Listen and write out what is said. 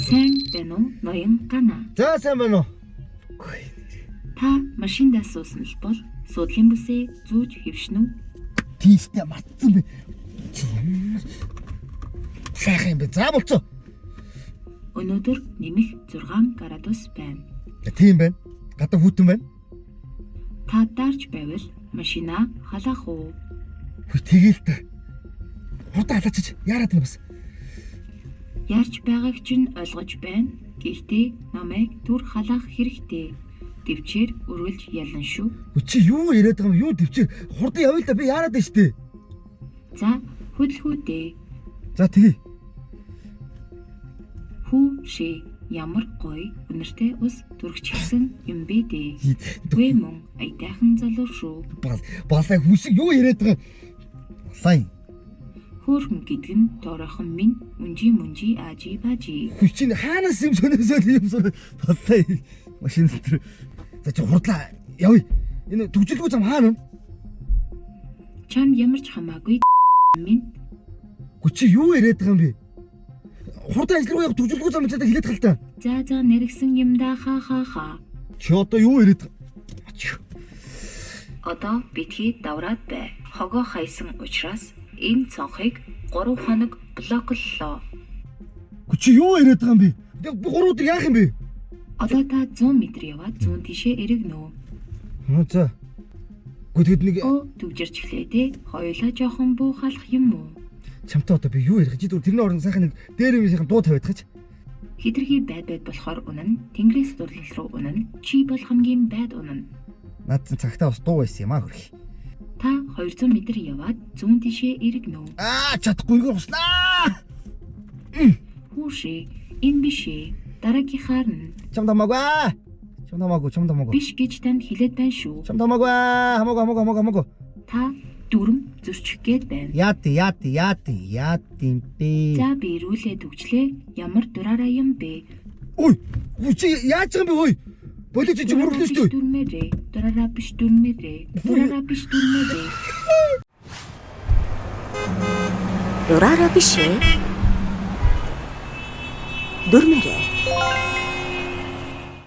Сайн байна уу? Ноён Гана. За сайн байна уу? Та машиндаа суусан л бол суудлын бүсээ зүүж хэвшнэ үү? Тийштэй мартсан би. Сайхан юм бэ. За болцоо. Өнөөдөр нэмэх 6 градус байна. Тийм байна. Гадаа хүйтэн байна. Та даарч байвал машина халаах уу? Хүй тэгээл та. Хурдан халаачиж яарад нь бас. Яарч байгааг чинь ойлгож байна. Гэхдээ намайг түр халаах хэрэгтэй. Төвчээр өрүүлж ялна шүү. Чи юу яриад байгаа юм? Юу төвчээр хурдан явъя л да би яарад байна штэ. За хөдөлгүүдээ. За тэгье. Хүү ши ямар гоё өнөртэй ус түргчсэн юм бэ дээ. Гүй мөн айтайхан залуу шүү. Балай хүсэг юу яриад байгаа? Сайн. Хөөрхөн гэдэг нь тоорохон минь мунжи аажи бажи. Хүчин хаанаас юм сонирсоо юм сонир. Балай машин дээр. За чи хурдлаа явъя. Энэ төгжөлгүй зам хаана вэ? Чам ямар ч хамаагүй минь. Чи юу яриад байгаа юм бэ? Хурдан ажил руу яг төгжөлгүй зам хэлээд хэлээд гал та. За нэргсэн юм да ха. Чи одоо юу яриад байгаа? Одоо битгий давраад бай. Хогоо хайсан учраас энэ цонхыг 3 хоног блоклолоо. Чи юу яриад байгаа юм бэ? Би 3 өдөр яах юм бэ? Одоо та 100 м яваад 100 тишээ эргэнэ. За. Гүтгэд нэг төгжирч эхлэе те. Хоёулаа жоохон буухалах юм уу? Чамтай одоо би юу ярих? Чи тэрний орон сайхан нэг дээр юм сайхан дуу тавиад гаж. Хитрхи байд болохоор унана. Тэнгэрээс дурлал руу унана. Чи бол хамгийн байд унана. Наад цагтаа бас дуу байсан юм аа хөрх. Та 200 м яваад 100 тишээ эргэнэ. Чадахгүй юу хуснаа. Хүүшээ энэ биш ээ. Дараагийнхаар нь. Чам тамаагүй. Биш гэж танд хэлээд байна шүү. Чам тамаагүй. Хамаагүй. Та дүрм зөрчих гээд байна. Яад юм бэ? За би ирүүлээ төгчлээ. Ямар дураараа юм бэ? Ой, чи яаж байгаа юм бэ хөөе? Болиж чи мөрөглөө шүү дээ. Дураараа биш дүрмээрээ. Дураараа биш ээ. Дүрмээрээ.